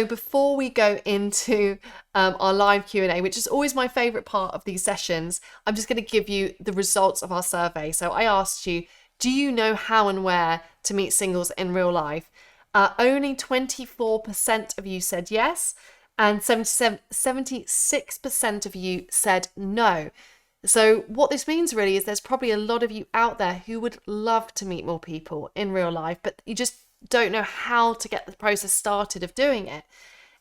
before we go into our live Q&A, which is always my favorite part of these sessions, I'm just going to give you the results of our survey. So I asked you, do you know how and where to meet singles in real life? Only 24% of you said yes, and 76% of you said no. So what this means really is there's probably a lot of you out there who would love to meet more people in real life, but you just don't know how to get the process started of doing it.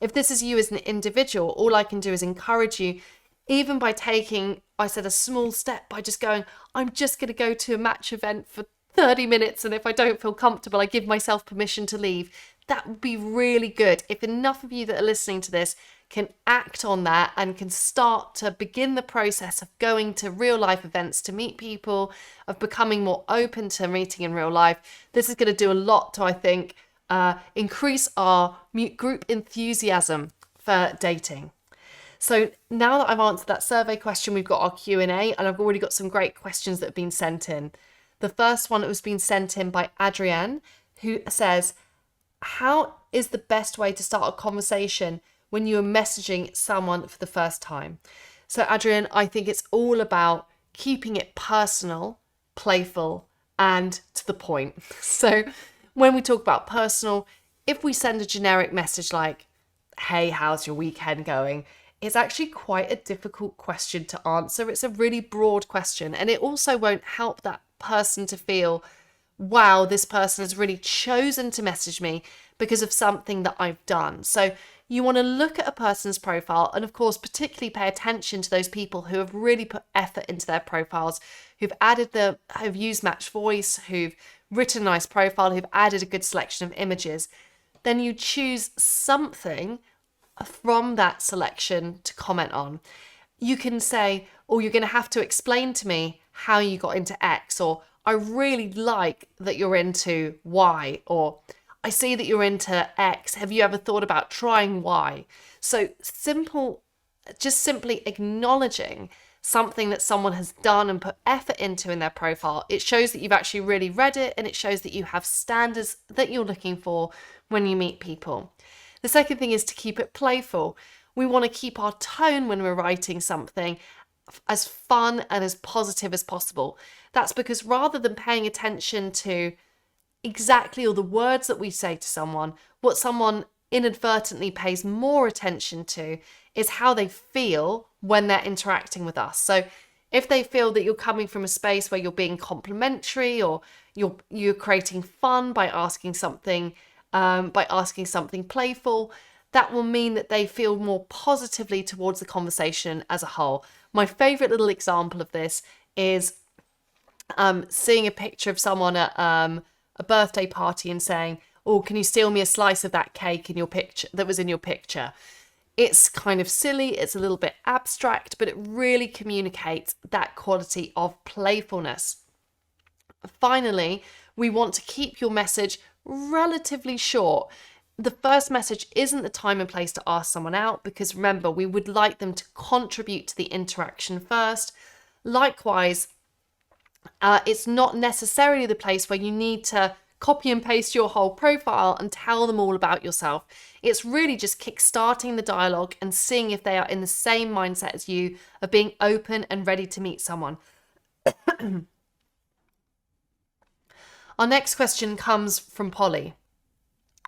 If this is you as an individual, all I can do is encourage you, even by taking, I said, a small step by just going, I'm just going to go to a match event for 30 minutes, and if I don't feel comfortable, I give myself permission to leave. That would be really good. If enough of you that are listening to this can act on that and can start to begin the process of going to real life events to meet people, of becoming more open to meeting in real life, this is going to do a lot to, I think, increase our group enthusiasm for dating. So now that I've answered that survey question, we've got our Q&A, and I've already got some great questions that have been sent in. The first one that was being sent in by Adrienne, who says, how is the best way to start a conversation when you're messaging someone for the first time? So Adrienne, I think it's all about keeping it personal, playful, and to the point. So when we talk about personal, if we send a generic message like, hey, how's your weekend going? It's actually quite a difficult question to answer. It's a really broad question, and it also won't help that person to feel, wow, this person has really chosen to message me because of something that I've done. So you want to look at a person's profile, and of course, particularly pay attention to those people who have really put effort into their profiles, who've used Match Voice, who've written a nice profile, who've added a good selection of images. Then you choose something from that selection to comment on. You can say, oh, you're going to have to explain to me how you got into X, or I really like that you're into Y, or I see that you're into X. Have you ever thought about trying Y? So just simply acknowledging something that someone has done and put effort into in their profile. It shows that you've actually really read it, and it shows that you have standards that you're looking for when you meet people. The second thing is to keep it playful. We want to keep our tone when we're writing something as fun and as positive as possible. That's because rather than paying attention to exactly all the words that we say to someone, what someone inadvertently pays more attention to is how they feel when they're interacting with us. So if they feel that you're coming from a space where you're being complimentary, or you're creating fun by asking something playful, that will mean that they feel more positively towards the conversation as a whole. My favorite little example of this is seeing a picture of someone at a birthday party and saying, oh, can you steal me a slice of that cake in your picture that was in your picture? It's kind of silly, it's a little bit abstract, but it really communicates that quality of playfulness. Finally, we want to keep your message relatively short. The first message isn't the time and place to ask someone out, because remember, we would like them to contribute to the interaction first. Likewise, it's not necessarily the place where you need to copy and paste your whole profile and tell them all about yourself. It's really just kickstarting the dialogue and seeing if they are in the same mindset as you, of being open and ready to meet someone. Our next question comes from Polly.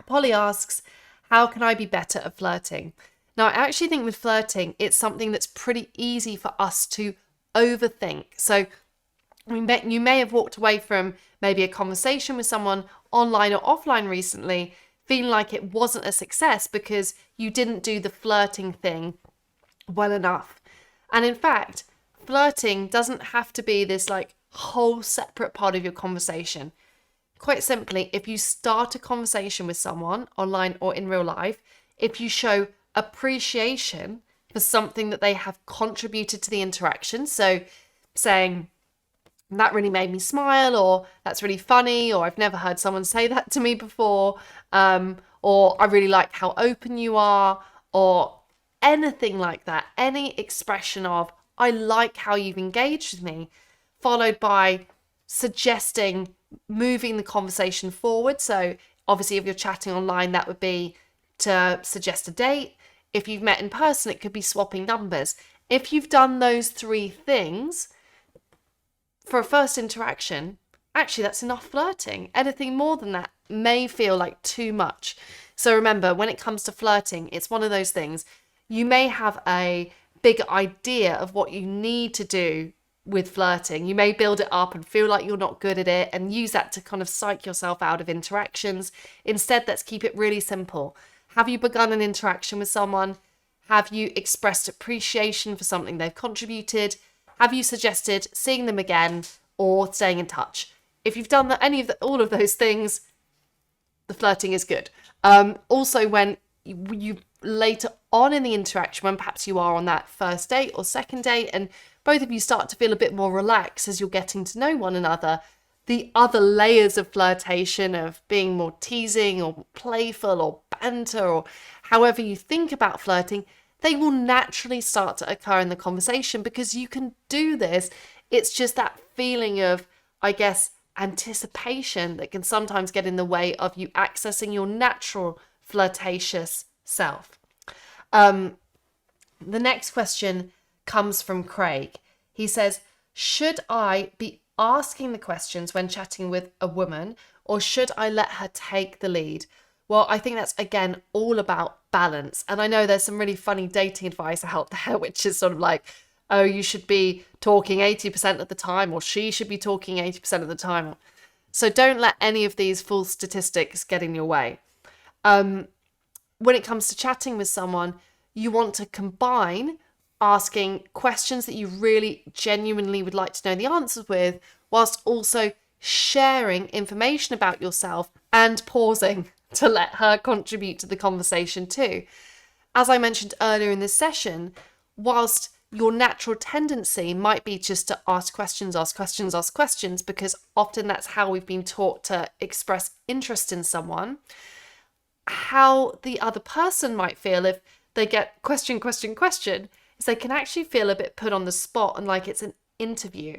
Polly asks, how can I be better at flirting? Now, I actually think with flirting, it's something that's pretty easy for us to overthink. So you may have walked away from maybe a conversation with someone online or offline recently, feeling like it wasn't a success because you didn't do the flirting thing well enough. And in fact, flirting doesn't have to be this like whole separate part of your conversation. Quite simply, if you start a conversation with someone online or in real life, if you show appreciation for something that they have contributed to the interaction, so saying, that really made me smile, or that's really funny, or I've never heard someone say that to me before, or I really like how open you are, or anything like that, any expression of, I like how you've engaged with me, followed by suggesting moving the conversation forward. So obviously if you're chatting online, that would be to suggest a date. If you've met in person, it could be swapping numbers. If you've done those 3 things for a first interaction, actually that's enough flirting. Anything more than that may feel like too much. So remember, when it comes to flirting, it's one of those things. You may have a big idea of what you need to do with flirting. You may build it up and feel like you're not good at it and use that to kind of psych yourself out of interactions. Instead, let's keep it really simple. Have you begun an interaction with someone? Have you expressed appreciation for something they've contributed? Have you suggested seeing them again or staying in touch? If you've done all of those things, the flirting is good. Also, when you later on in the interaction, when perhaps you are on that first date or second date and both of you start to feel a bit more relaxed as you're getting to know one another, the other layers of flirtation, of being more teasing or playful or banter or however you think about flirting, they will naturally start to occur in the conversation because you can do this. It's just that feeling of, I guess, anticipation that can sometimes get in the way of you accessing your natural flirtatious self. The next question comes from Craig. He says, should I be asking the questions when chatting with a woman, or should I let her take the lead? Well, I think that's, again, all about balance. And I know there's some really funny dating advice out there, which is sort of like, oh, you should be talking 80% of the time, or she should be talking 80% of the time. So don't let any of these false statistics get in your way. When it comes to chatting with someone, you want to combine asking questions that you really genuinely would like to know the answers with, whilst also sharing information about yourself and pausing to let her contribute to the conversation too. As I mentioned earlier in this session, whilst your natural tendency might be just to ask questions, because often that's how we've been taught to express interest in someone, how the other person might feel if they get question, is they can actually feel a bit put on the spot and like it's an interview.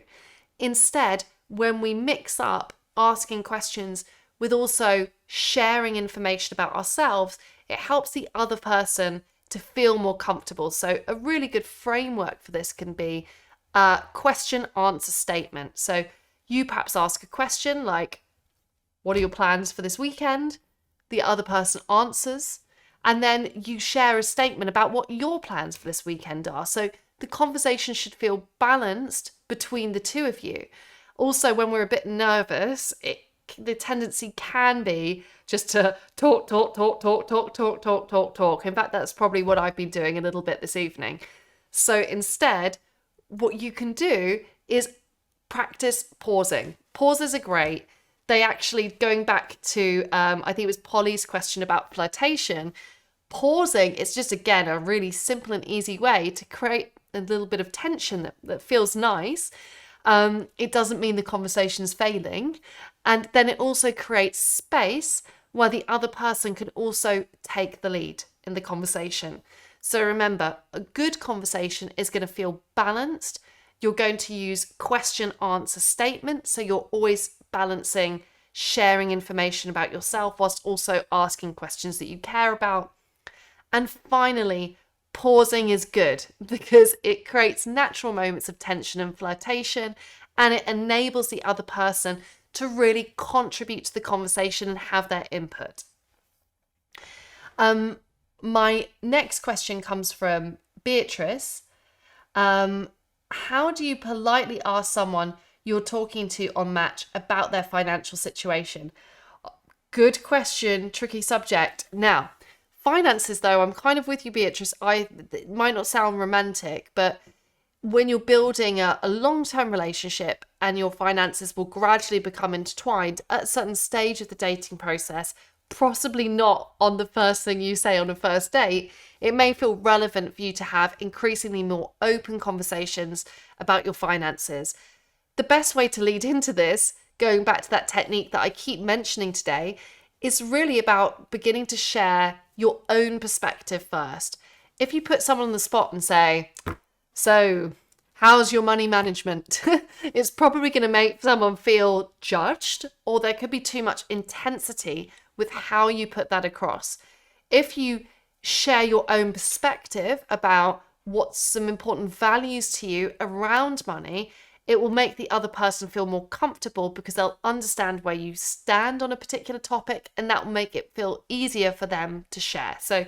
Instead, when we mix up asking questions with also sharing information about ourselves, it helps the other person to feel more comfortable. So a really good framework for this can be a question answer statement. So you perhaps ask a question like, what are your plans for this weekend? The other person answers, and then you share a statement about what your plans for this weekend are. So the conversation should feel balanced between the two of you. Also, when we're a bit nervous, the tendency can be just to talk. In fact, that's probably what I've been doing a little bit this evening. So instead, what you can do is practice pausing. Pauses are great. They actually, going back to, I think it was Polly's question about flirtation, pausing is just, again, a really simple and easy way to create a little bit of tension that feels nice. It doesn't mean the conversation's failing. And then it also creates space where the other person can also take the lead in the conversation. So remember, a good conversation is going to feel balanced. You're going to use question answer statements. So you're always balancing sharing information about yourself whilst also asking questions that you care about. And finally, pausing is good because it creates natural moments of tension and flirtation, and it enables the other person to really contribute to the conversation and have their input. My next question comes from Beatrice. How do you politely ask someone you're talking to on Match about their financial situation? Good question, tricky subject. Now, finances, though, I'm kind of with you, Beatrice. It might not sound romantic, but when you're building a long-term relationship and your finances will gradually become intertwined at a certain stage of the dating process, possibly not on the first thing you say on a first date, it may feel relevant for you to have increasingly more open conversations about your finances. The best way to lead into this, going back to that technique that I keep mentioning today, is really about beginning to share your own perspective first. If you put someone on the spot and say, so how's your money management? It's probably going to make someone feel judged, or there could be too much intensity with how you put that across. if you share your own perspective about what's some important values to you around money, it will make the other person feel more comfortable because they'll understand where you stand on a particular topic, and that will make it feel easier for them to share. So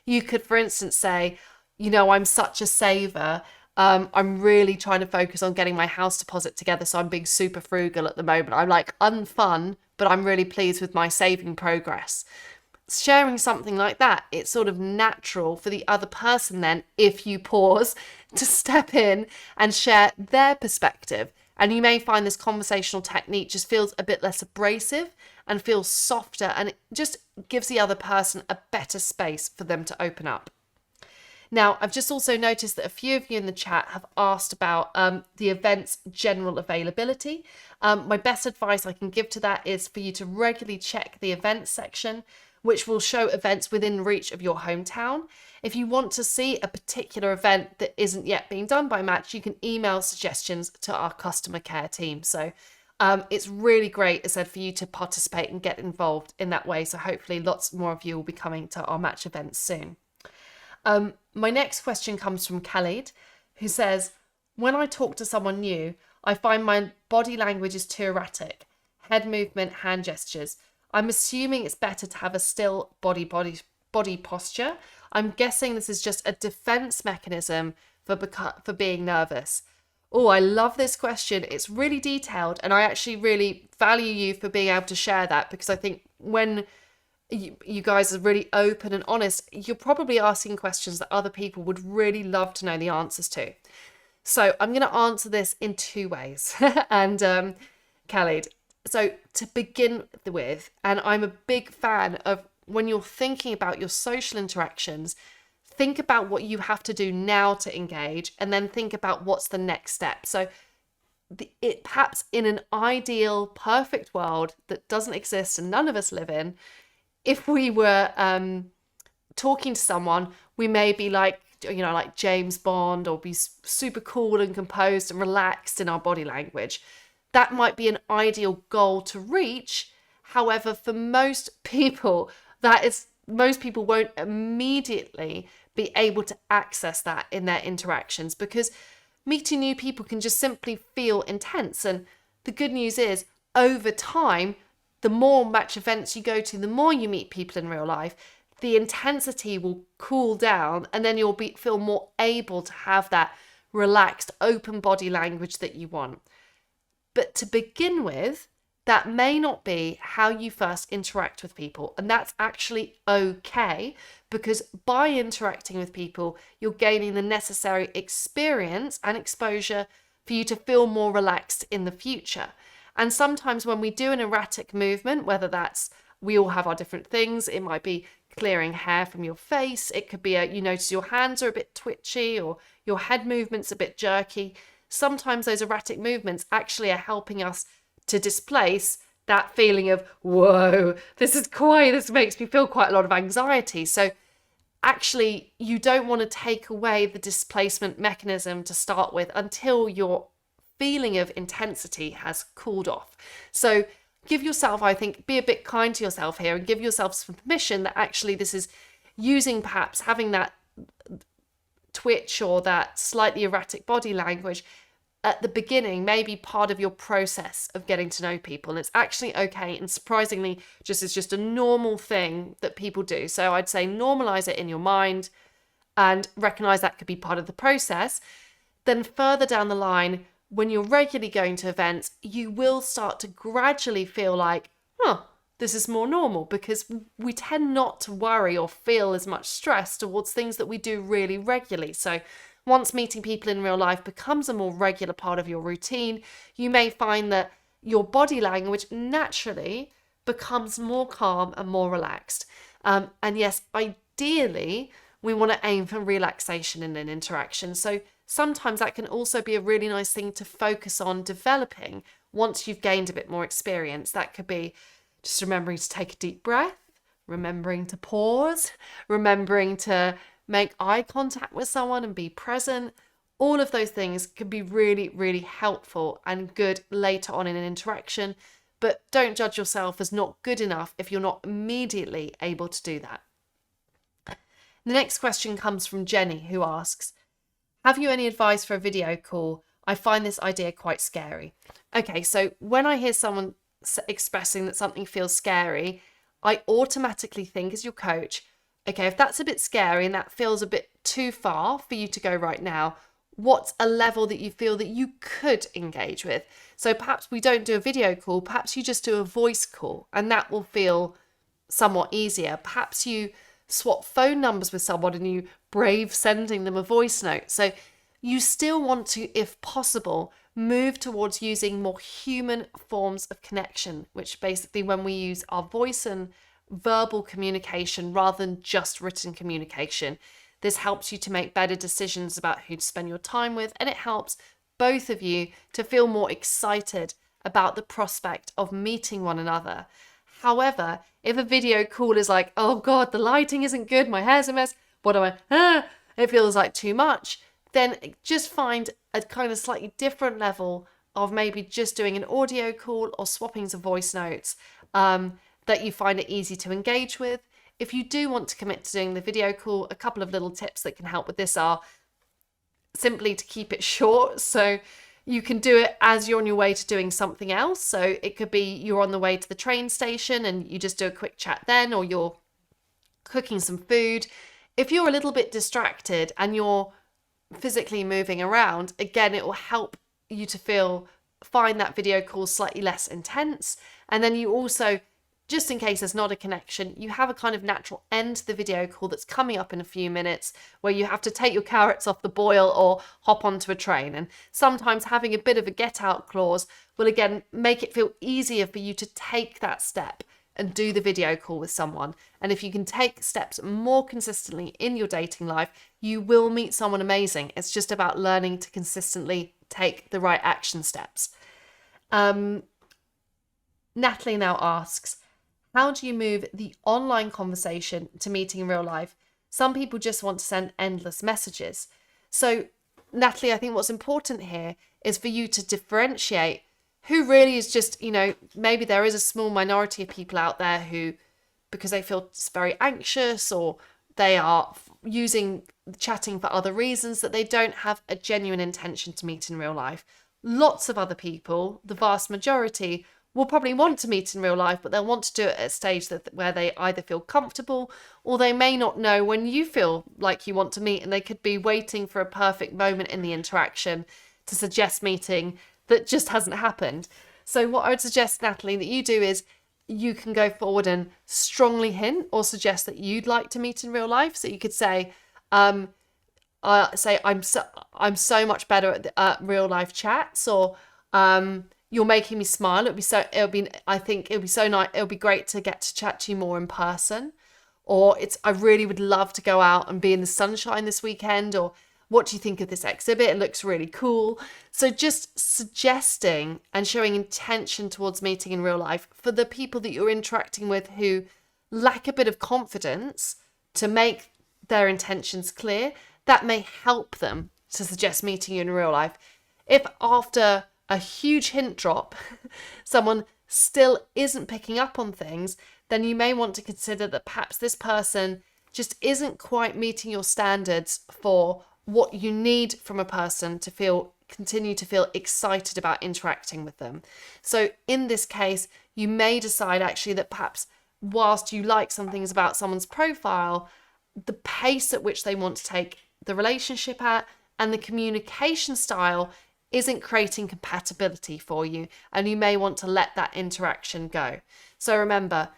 you could, for instance, say, I'm such a saver. I'm really trying to focus on getting my house deposit together, so I'm being super frugal at the moment. I'm like unfun, but I'm really pleased with my saving progress. Sharing something like that, it's sort of natural for the other person then, if you pause, to step in and share their perspective. And you may find this conversational technique just feels a bit less abrasive and feels softer, and it just gives the other person a better space for them to open up. Now, I've just also noticed that a few of you in the chat have asked about the event's general availability. My best advice I can give to that is for you to regularly check the events section, which will show events within reach of your hometown. If you want to see a particular event that isn't yet being done by Match, you can email suggestions to our customer care team. So it's really great, as I said, for you to participate and get involved in that way. So hopefully lots more of you will be coming to our Match events soon. My next question comes from Khalid, who says, when I talk to someone new, I find my body language is too erratic. Head movement, hand gestures. I'm assuming it's better to have a still body posture. I'm guessing this is just a defense mechanism for being nervous. Oh, I love this question. It's really detailed, and I actually really value you for being able to share that, because I think when you guys are really open and honest, you're probably asking questions that other people would really love to know the answers to. So I'm going to answer this in two ways. And Khalid, so to begin with, and I'm a big fan of when you're thinking about your social interactions, think about what you have to do now to engage, and then think about what's the next step. So it perhaps in an ideal, perfect world that doesn't exist and none of us live in, if we were talking to someone, we may be like James Bond, or be super cool and composed and relaxed in our body language. That might be an ideal goal to reach. However, for most people, most people won't immediately be able to access that in their interactions, because meeting new people can just simply feel intense. And the good news is, over time, the more Match events you go to, the more you meet people in real life, the intensity will cool down, and then you'll feel more able to have that relaxed, open body language that you want. But to begin with, that may not be how you first interact with people. And that's actually okay, because by interacting with people, you're gaining the necessary experience and exposure for you to feel more relaxed in the future. And sometimes when we do an erratic movement, whether that's, we all have our different things, it might be clearing hair from your face, it could be you notice your hands are a bit twitchy, or your head movement's a bit jerky. Sometimes those erratic movements actually are helping us to displace that feeling of, whoa, this makes me feel quite a lot of anxiety. So actually, you don't want to take away the displacement mechanism to start with until your feeling of intensity has cooled off. So give yourself, I think, be a bit kind to yourself here, and give yourself some permission that actually this is using, perhaps having that twitch or that slightly erratic body language at the beginning may be part of your process of getting to know people. And it's actually okay, and surprisingly is just a normal thing that people do. So I'd say normalize it in your mind and recognize that could be part of the process. Then further down the line, when you're regularly going to events, you will start to gradually feel like, this is more normal, because we tend not to worry or feel as much stress towards things that we do really regularly. So once meeting people in real life becomes a more regular part of your routine, you may find that your body language naturally becomes more calm and more relaxed. And yes, ideally, we want to aim for relaxation in an interaction. So sometimes that can also be a really nice thing to focus on developing once you've gained a bit more experience. That could be just remembering to take a deep breath, remembering to pause, remembering to make eye contact with someone and be present. All of those things can be really, really helpful and good later on in an interaction, but don't judge yourself as not good enough if you're not immediately able to do that. The next question comes from Jenny, who asks, have you any advice for a video call? I find this idea quite scary. Okay, so when I hear someone expressing that something feels scary, I automatically think as your coach, okay, if that's a bit scary and that feels a bit too far for you to go right now, what's a level that you feel that you could engage with? So perhaps we don't do a video call, perhaps you just do a voice call, and that will feel somewhat easier. Perhaps you swap phone numbers with someone and you brave sending them a voice note. So you still want to, if possible, move towards using more human forms of connection, which basically when we use our voice and verbal communication rather than just written communication. This helps you to make better decisions about who to spend your time with, and it helps both of you to feel more excited about the prospect of meeting one another. However, if a video call is like, oh God, the lighting isn't good, my hair's a mess, it feels like too much, then just find a kind of slightly different level of maybe just doing an audio call or swapping some voice notes that you find it easy to engage with. If you do want to commit to doing the video call, a couple of little tips that can help with this are simply to keep it short. So you can do it as you're on your way to doing something else. So it could be you're on the way to the train station and you just do a quick chat then, or you're cooking some food. If you're a little bit distracted and you're physically moving around, again, it will help you to find that video call slightly less intense. And then you also, just in case there's not a connection, you have a kind of natural end to the video call that's coming up in a few minutes where you have to take your carrots off the boil or hop onto a train. And sometimes having a bit of a get out clause will again make it feel easier for you to take that step and do the video call with someone. And if you can take steps more consistently in your dating life, you will meet someone amazing. It's just about learning to consistently take the right action steps. Natalie now asks, how do you move the online conversation to meeting in real life? Some people just want to send endless messages. So, Natalie, I think what's important here is for you to differentiate who really is just, maybe there is a small minority of people out there who, because they feel very anxious or they are using chatting for other reasons, that they don't have a genuine intention to meet in real life. Lots of other people, the vast majority, will probably want to meet in real life, but they'll want to do it at a stage where they either feel comfortable or they may not know when you feel like you want to meet, and they could be waiting for a perfect moment in the interaction to suggest meeting that just hasn't happened. So what I would suggest, Natalie, that you do is you can go forward and strongly hint or suggest that you'd like to meet in real life. So you could say, I'm so much better at real life chats, or you're making me smile. I think it'll be so nice. It'll be great to get to chat to you more in person. Or I really would love to go out and be in the sunshine this weekend. Or what do you think of this exhibit? It looks really cool. So just suggesting and showing intention towards meeting in real life for the people that you're interacting with who lack a bit of confidence to make their intentions clear, that may help them to suggest meeting you in real life. If after a huge hint drop, someone still isn't picking up on things, then you may want to consider that perhaps this person just isn't quite meeting your standards for what you need from a person to continue to feel excited about interacting with them. So in this case, you may decide actually that perhaps whilst you like some things about someone's profile, the pace at which they want to take the relationship at and the communication style isn't creating compatibility for you, and you may want to let that interaction go. So remember,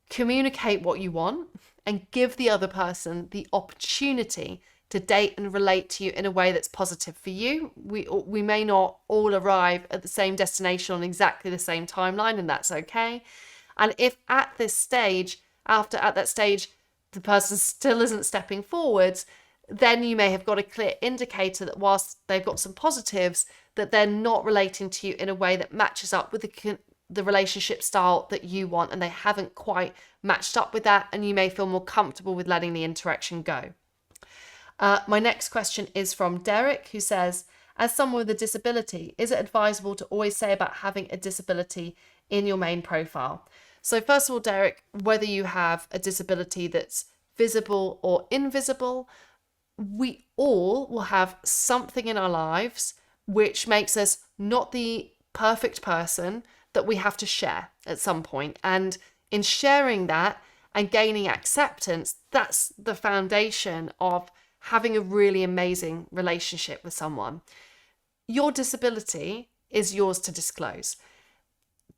communicate what you want and give the other person the opportunity to date and relate to you in a way that's positive for you. We may not all arrive at the same destination on exactly the same timeline, and that's okay. And if at that stage, the person still isn't stepping forwards, then you may have got a clear indicator that whilst they've got some positives, that they're not relating to you in a way that matches up with the relationship style that you want, and they haven't quite matched up with that, and you may feel more comfortable with letting the interaction go. My next question is from Derek, who says, as someone with a disability, is it advisable to always say about having a disability in your main profile? So first of all, Derek, whether you have a disability that's visible or invisible, we all will have something in our lives which makes us not the perfect person that we have to share at some point. And in sharing that and gaining acceptance, that's the foundation of having a really amazing relationship with someone. Your disability is yours to disclose.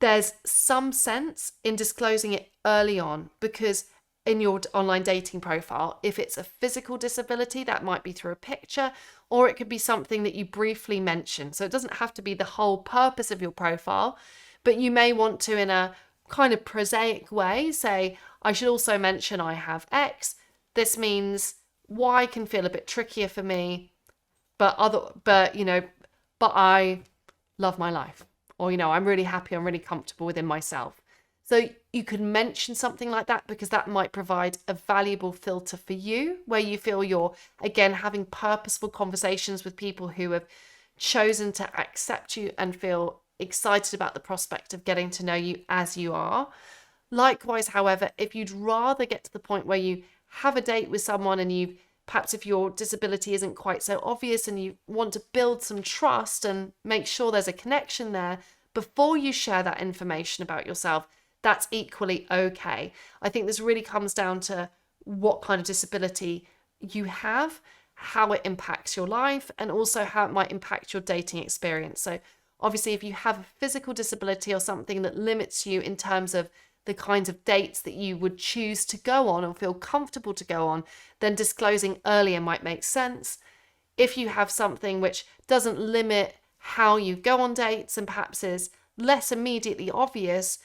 There's some sense in disclosing it early on, because in your online dating profile, if it's a physical disability, that might be through a picture, or it could be something that you briefly mention. So it doesn't have to be the whole purpose of your profile, but you may want to, in a kind of prosaic way, say, I should also mention I have X. This means Y can feel a bit trickier for me, but I love my life. Or, I'm really happy, I'm really comfortable within myself. So you could mention something like that, because that might provide a valuable filter for you, where you feel you're, again, having purposeful conversations with people who have chosen to accept you and feel excited about the prospect of getting to know you as you are. Likewise, however, if you'd rather get to the point where you have a date with someone and perhaps if your disability isn't quite so obvious and you want to build some trust and make sure there's a connection there before you share that information about yourself, that's equally okay. I think this really comes down to what kind of disability you have, how it impacts your life, and also how it might impact your dating experience. So obviously, if you have a physical disability or something that limits you in terms of the kinds of dates that you would choose to go on or feel comfortable to go on, then disclosing earlier might make sense. If you have something which doesn't limit how you go on dates and perhaps is less immediately obvious,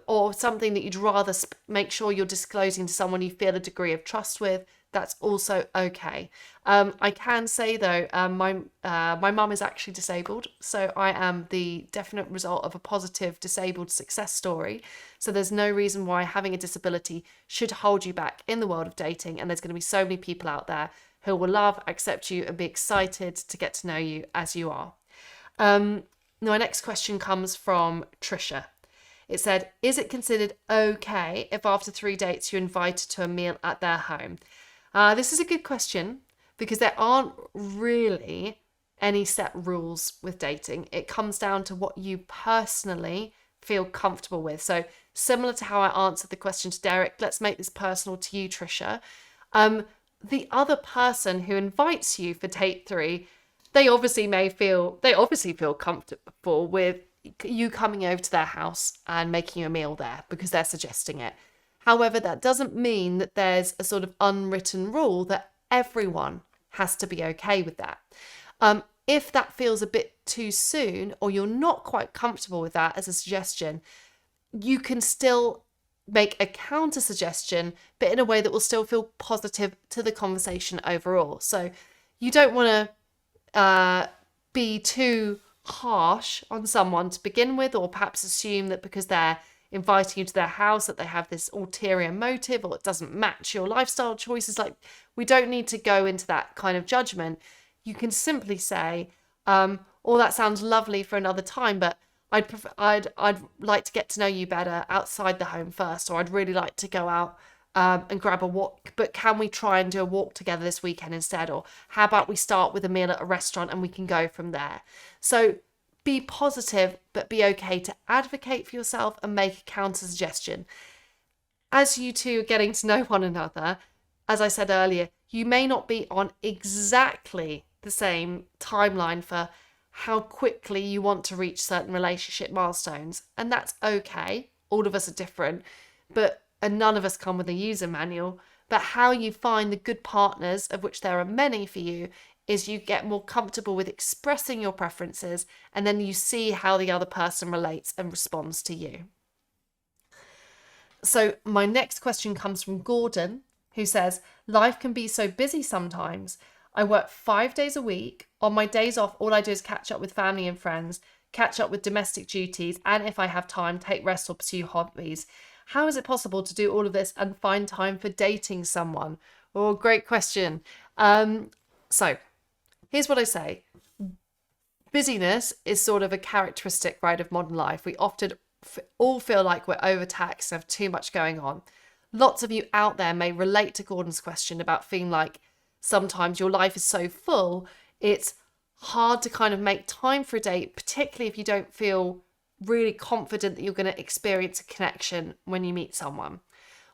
or something that you'd rather make sure you're disclosing to someone you feel a degree of trust with, that's also okay. I can say though, my mum is actually disabled, so I am the definite result of a positive disabled success story. So there's no reason why having a disability should hold you back in the world of dating, and there's going to be so many people out there who will love, accept you, and be excited to get to know you as you are. Now, my next question comes from Trisha. It said, is it considered okay if after 3 dates you're invited to a meal at their home? This is a good question, because there aren't really any set rules with dating. It comes down to what you personally feel comfortable with. So similar to how I answered the question to Derek, let's make this personal to you, Trisha. The other person who invites you for date 3, they obviously feel comfortable with you coming over to their house and making a meal there because they're suggesting it. However, that doesn't mean that there's a sort of unwritten rule that everyone has to be okay with that. If that feels a bit too soon, or you're not quite comfortable with that as a suggestion, you can still make a counter suggestion, but in a way that will still feel positive to the conversation overall. So you don't want to be too harsh on someone to begin with, or perhaps assume that because they're inviting you to their house that they have this ulterior motive, or it doesn't match your lifestyle choices. Like, we don't need to go into that kind of judgment. You can simply say, oh, that sounds lovely for another time, but I'd like to get to know you better outside the home first, or I'd really like to go out and grab a walk, but can we try and do a walk together this weekend instead? Or how about we start with a meal at a restaurant and we can go from there? So be positive, but be okay to advocate for yourself and make a counter suggestion. As you two are getting to know one another, as I said earlier, you may not be on exactly the same timeline for how quickly you want to reach certain relationship milestones, and that's okay. All of us are different, and none of us come with a user manual. But how you find the good partners, of which there are many for you, is you get more comfortable with expressing your preferences, and then you see how the other person relates and responds to you. So my next question comes from Gordon, who says, life can be so busy sometimes. I work 5 days a week. On my days off, all I do is catch up with family and friends, catch up with domestic duties, and if I have time, take rest or pursue hobbies. How is it possible to do all of this and find time for dating someone? Oh, great question. So here's what I say. Busyness is sort of a characteristic, right, of modern life. We often all feel like we're overtaxed and have too much going on. lots of you out there may relate to Gordon's question about feeling like sometimes your life is so full, it's hard to kind of make time for a date, particularly if you don't feel really confident that you're going to experience a connection when you meet someone.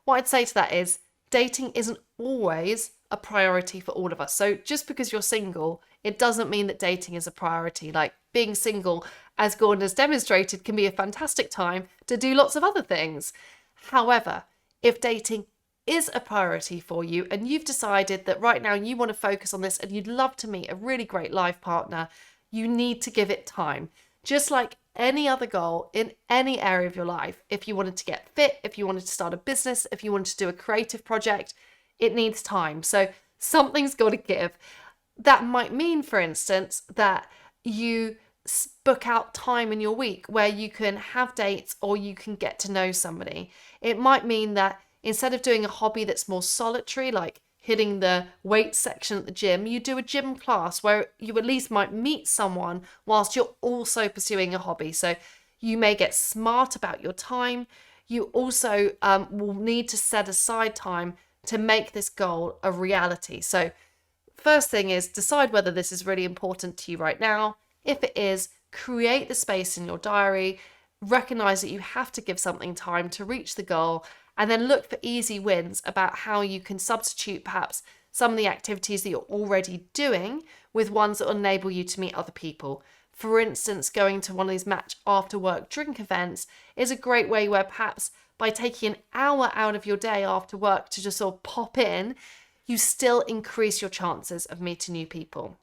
What I'd say to that is dating isn't always a priority for all of us. So just because you're single, it doesn't mean that dating is a priority. Like being single, as Gordon has demonstrated, can be a fantastic time to do lots of other things. However, if dating is a priority for you and you've decided that right now you want to focus on this and you'd love to meet a really great life partner, you need to give it time. Just like any other goal in any area of your life, if you wanted to get fit, if you wanted to start a business, if you wanted to do a creative project, it needs time. So something's got to give. That might mean, for instance, that you book out time in your week where you can have dates or you can get to know somebody. It might mean that instead of doing a hobby that's more solitary, like hitting the weights section at the gym, you do a gym class where you at least might meet someone whilst you're also pursuing a hobby. So you may get smart about your time. You also will need to set aside time to make this goal a reality. So first thing is decide whether this is really important to you right now. If it is, create the space in your diary, recognize that you have to give something time to reach the goal, and then look for easy wins about how you can substitute perhaps some of the activities that you're already doing with ones that will enable you to meet other people. For instance, going to one of these match after work drink events is a great way where perhaps by taking an hour out of your day after work to just sort of pop in, you still increase your chances of meeting new people.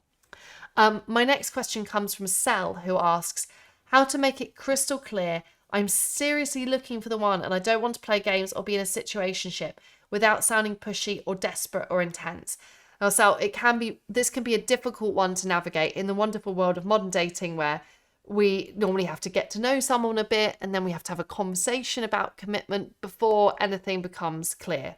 My next question comes from Sel, who asks, how to make it crystal clear I'm seriously looking for the one and I don't want to play games or be in a situationship without sounding pushy or desperate or intense. Now, Sel, this can be a difficult one to navigate in the wonderful world of modern dating where we normally have to get to know someone a bit and then we have to have a conversation about commitment before anything becomes clear.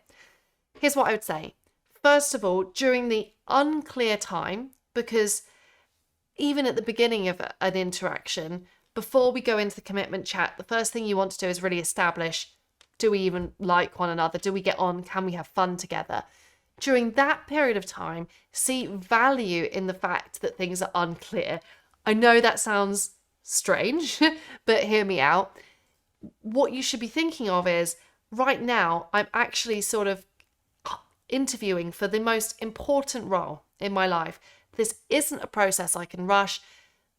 Here's what I would say. First of all, during the unclear time, because even at the beginning of an interaction, before we go into the commitment chat, the first thing you want to do is really establish, do we even like one another? Do we get on? Can we have fun together? During that period of time, see value in the fact that things are unclear. I know that sounds strange, but hear me out. What you should be thinking of is, right now, I'm actually sort of interviewing for the most important role in my life. This isn't a process I can rush.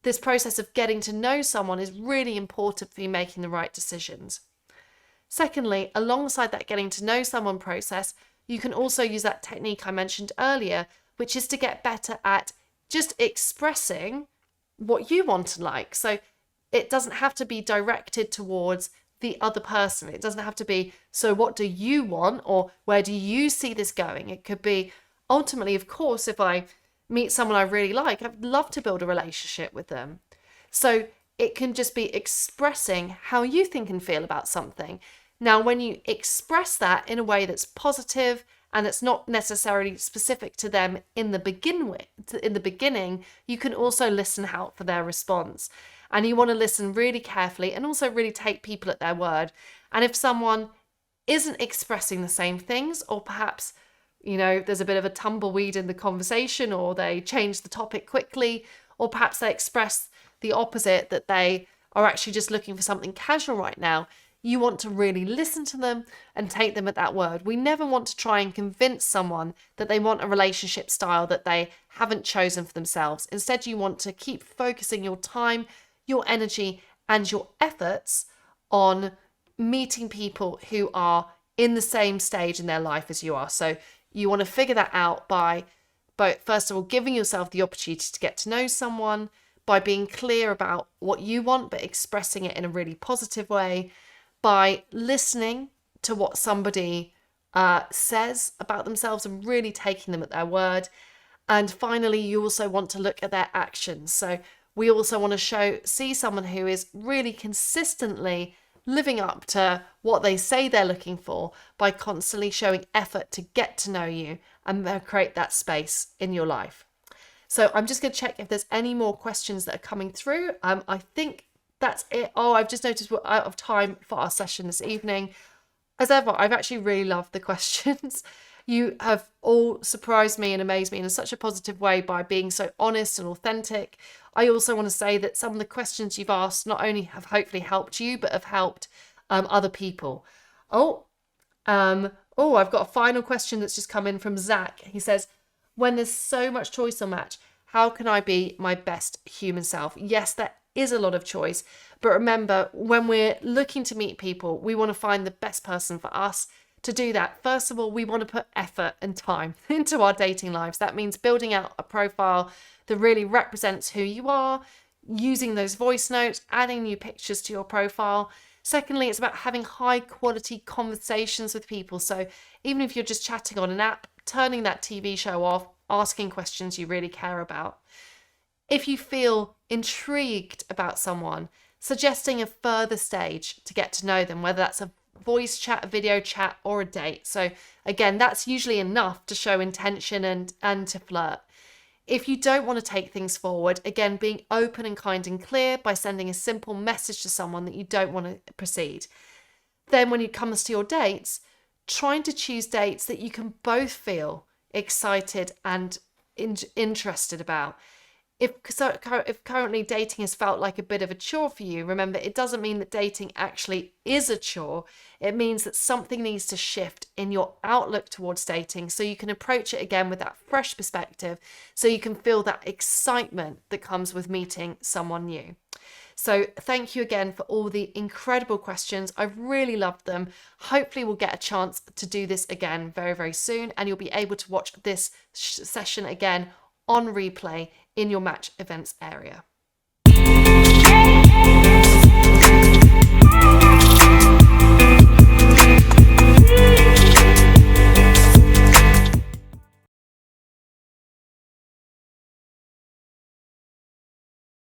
This process of getting to know someone is really important for you making the right decisions. Secondly, alongside that getting to know someone process, you can also use that technique I mentioned earlier, which is to get better at just expressing what you want and like. So it doesn't have to be directed towards the other person. It doesn't have to be, so what do you want, or where do you see this going? It could be, ultimately, of course, if I meet someone I really like, I'd love to build a relationship with them. So it can just be expressing how you think and feel about something. Now, when you express that in a way that's positive and it's not necessarily specific to them in the beginning, you can also listen out for their response. And you want to listen really carefully and also really take people at their word. And if someone isn't expressing the same things, or perhaps there's a bit of a tumbleweed in the conversation, or they change the topic quickly, or perhaps they express the opposite, that they are actually just looking for something casual right now, you want to really listen to them and take them at that word. We never want to try and convince someone that they want a relationship style that they haven't chosen for themselves. Instead, you want to keep focusing your time, your energy, and your efforts on meeting people who are in the same stage in their life as you are. So you want to figure that out by first of all, giving yourself the opportunity to get to know someone, by being clear about what you want, but expressing it in a really positive way, by listening to what somebody says about themselves and really taking them at their word. And finally, you also want to look at their actions. So we also want to see someone who is really consistently living up to what they say they're looking for by constantly showing effort to get to know you and create that space in your life. So I'm just going to check if there's any more questions that are coming through. I think that's it. Oh, I've just noticed we're out of time for our session this evening. As ever, I've actually really loved the questions. You have all surprised me and amazed me in such a positive way by being so honest and authentic. I also want to say that some of the questions you've asked not only have hopefully helped you, but have helped other people. I've got a final question that's just come in from Zach. He says, when there's so much choice on Match, how can I be my best human self? Yes, there is a lot of choice, but remember, when we're looking to meet people, we want to find the best person for us. To do that, first of all, we want to put effort and time into our dating lives. That means building out a profile that really represents who you are, using those voice notes, adding new pictures to your profile. Secondly, it's about having high quality conversations with people. So even if you're just chatting on an app, turning that TV show off, asking questions you really care about. If you feel intrigued about someone, suggesting a further stage to get to know them, whether that's a voice chat, a video chat, or a date. So again, that's usually enough to show intention and to flirt. If you don't want to take things forward, again, being open and kind and clear by sending a simple message to someone that you don't want to proceed. Then when it comes to your dates, trying to choose dates that you can both feel excited and interested about. If currently dating has felt like a bit of a chore for you, remember, it doesn't mean that dating actually is a chore. It means that something needs to shift in your outlook towards dating so you can approach it again with that fresh perspective, so you can feel that excitement that comes with meeting someone new. So thank you again for all the incredible questions. I've really loved them. Hopefully we'll get a chance to do this again very, very soon, and you'll be able to watch this session again on replay in your Match events area.